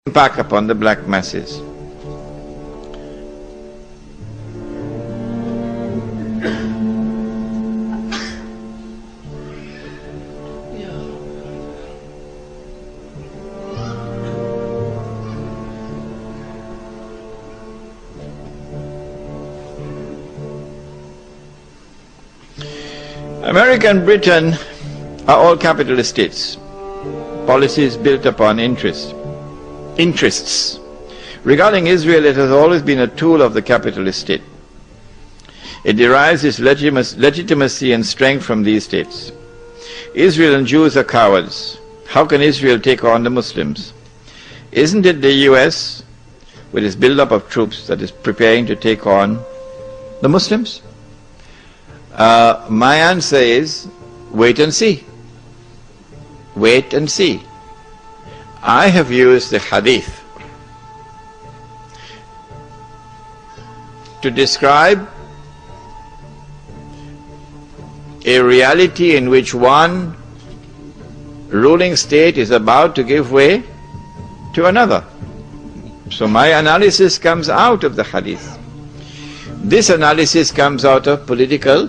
impact upon the black masses. America and Britain are all capitalist states. Policies built upon interests. Regarding Israel, it has always been a tool of the capitalist state. It derives its legitimacy and strength from these states. Israel and Jews are cowards. How can Israel take on the Muslims? Isn't it the US, with its build-up of troops, that is preparing to take on the Muslims? My answer is, wait and see. Wait and see. I have used the hadith to describe a reality in which one ruling state is about to give way to another. So my analysis comes out of the hadith. This analysis comes out of political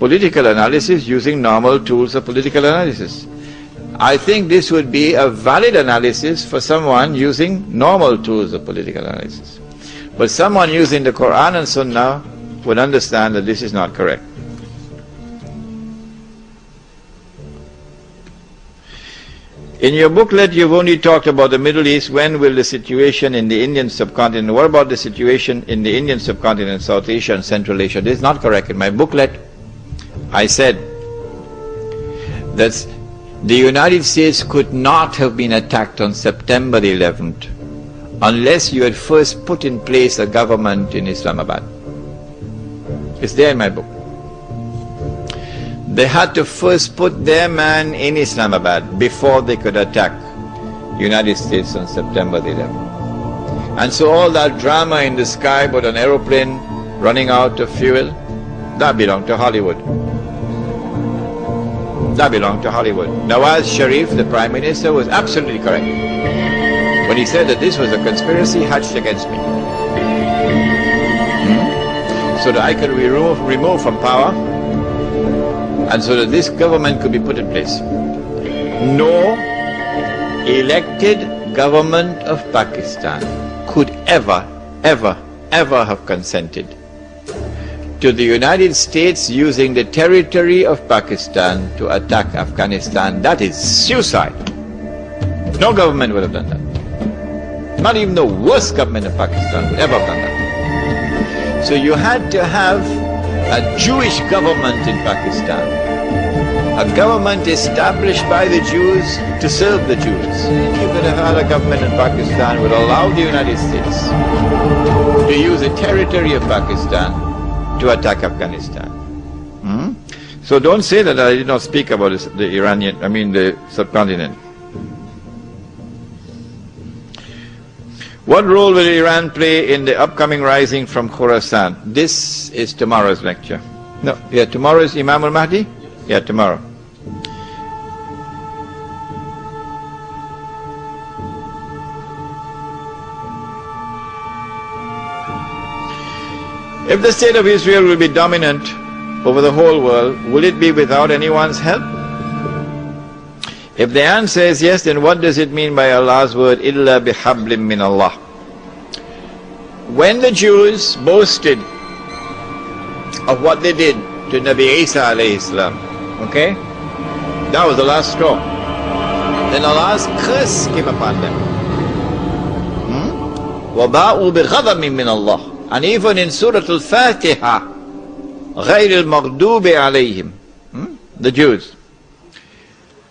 analysis, using normal tools of political analysis. I think this would be a valid analysis for someone using normal tools of political analysis. But someone using the Quran and Sunnah would understand that this is not correct. In your booklet, you've only talked about the Middle East. When will the situation in the Indian subcontinent? What about the situation in the Indian subcontinent, South Asia and Central Asia? This is not correct. In my booklet, I said that the United States could not have been attacked on September 11th unless you had first put in place a government in Islamabad. It's there in my book. They had to first put their man in Islamabad before they could attack the United States on September 11th. And so all that drama in the sky about an aeroplane running out of fuel, that belonged to Hollywood. That belonged to Hollywood. Nawaz Sharif, the Prime Minister, was absolutely correct when he said that this was a conspiracy hatched against me. So that I could be removed from power, and so that this government could be put in place. No elected government of Pakistan could ever have consented to the United States using the territory of Pakistan to attack Afghanistan. That is suicide. No government would have done that. Not even the worst government of Pakistan would ever have done that. So you had to have a Jewish government in Pakistan, a government established by the Jews to serve the Jews. You could have had a government in Pakistan would allow the United States to use the territory of Pakistan to attack Afghanistan. So don't say that I did not speak about the subcontinent. What role will Iran play in the upcoming rising from Khorasan? This is tomorrow's lecture. No, yeah, tomorrow is Imam al-Mahdi? Yeah, tomorrow. If the state of Israel will be dominant over the whole world, will it be without anyone's help? If the answer is yes, then what does it mean by Allah's word, illa bihablim min Allah? When the Jews boasted of what they did to Nabi Isa alayhi salam, okay, that was the last straw. Then Allah's curse came upon them. وَبَاءُوا بِغَضَبٍ مِّنَ اللَّهِ. And even in Surah Al-Fatiha, غَيْرِ الْمَغْضُوبِ عَلَيْهِمْ, the Jews.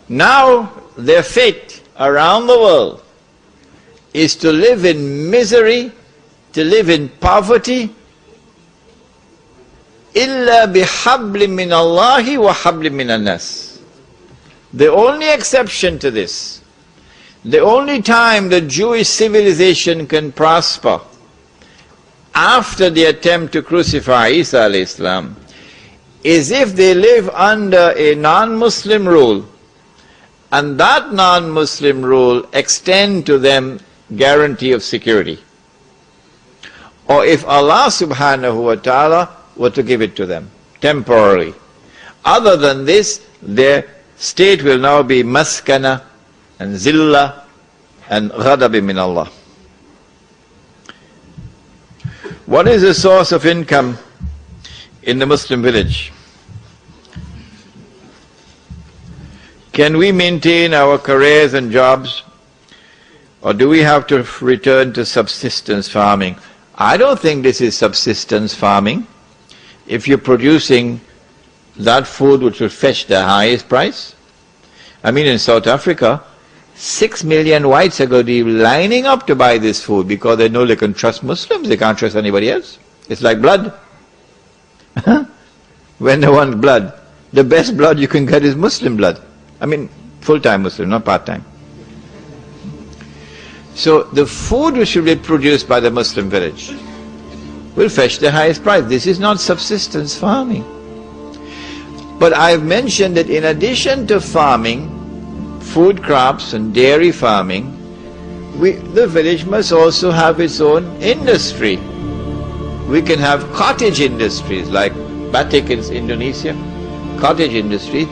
Now their fate around the world is to live in misery, to live in poverty, إِلَّا بِحَبْلٍ مِّنَ اللَّهِ وَحَبْلٍ مِّنَ النَّاسِ. The only exception to this, the only time the Jewish civilization can prosper after the attempt to crucify Isa alayhi salam, is if they live under a non-Muslim rule and that non-Muslim rule extend to them guarantee of security. Or if Allah subhanahu wa ta'ala were to give it to them temporarily. Other than this, their state will now be maskana and zillah and ghadab min Allah. What is the source of income in the Muslim village? Can we maintain our careers and jobs, or do we have to return to subsistence farming? I don't think this is subsistence farming. If you're producing that food which will fetch the highest price. I mean, in South Africa, 6 million whites are going to be lining up to buy this food because they know they can trust Muslims, they can't trust anybody else. It's like blood. When they want blood, the best blood you can get is Muslim blood. I mean, full-time Muslim, not part-time. So the food which will be produced by the Muslim village will fetch the highest price. This is not subsistence farming. But I've mentioned that in addition to farming, food crops and dairy farming, the village must also have its own industry. We can have cottage industries like batik in Indonesia, cottage industry.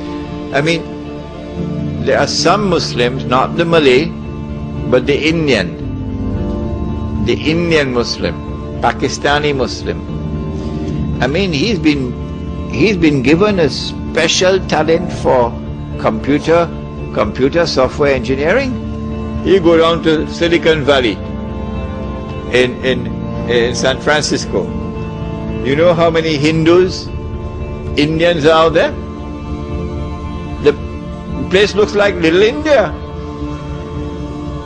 I mean, there are some Muslims, not the Malay, but the Indian Muslim, Pakistani Muslim. I mean, he's been given a special talent for computer software engineering. You go down to Silicon Valley in San Francisco. You know how many Hindus, Indians are out there? The place looks like Little India.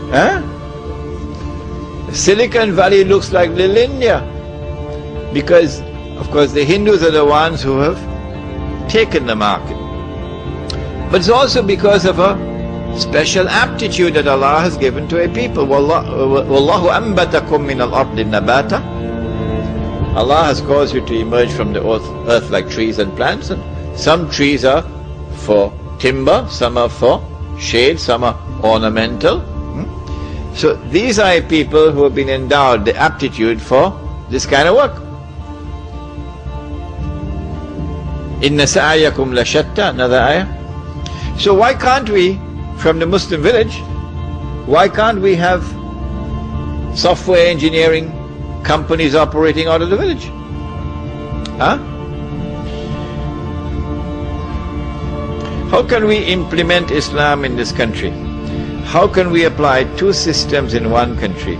Huh? Silicon Valley looks like Little India because, of course, the Hindus are the ones who have taken the market. But it's also because of a special aptitude that Allah has given to a people. Wallahu anbatakum min al-ardi nabata. Allah has caused you to emerge from the earth like trees and plants, and some trees are for timber, some are for shade, some are ornamental. So these are people who have been endowed the aptitude for this kind of work. Inna sa'ayakum la shatta, another ayah. So why can't we, from the Muslim village, why can't we have software engineering companies operating out of the village? Huh? How can we implement Islam in this country? How can we apply two systems in one country?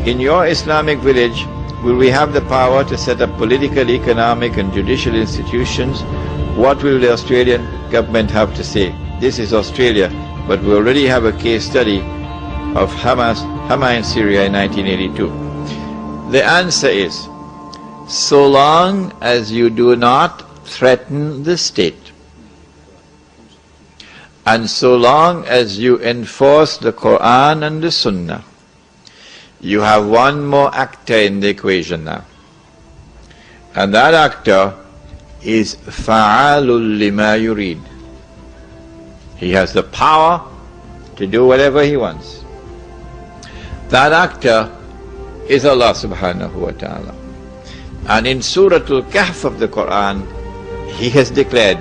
In your Islamic village, will we have the power to set up political, economic and judicial institutions? What will the Australian government have to say? This is Australia, but we already have a case study of Hama in Syria in 1982. The answer is, so long as you do not threaten the state, and so long as you enforce the Quran and the Sunnah, you have one more actor in the equation now. And that actor is fa'alul lima yurid. He has the power to do whatever he wants. That actor is Allah subhanahu wa ta'ala. And in Surah Al-Kahf of the Quran, He has declared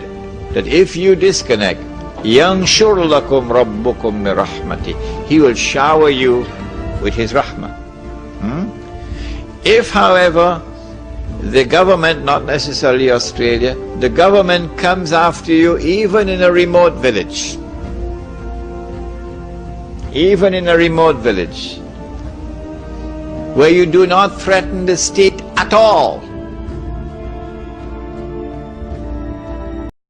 that if you disconnect, يَنْشُرْ لَكُمْ رَبُّكُمْ مِرَحْمَتِهِ, He will shower you with His rahmah. If, however, the government, not necessarily Australia, the government comes after you even in a remote village, where you do not threaten the state at all,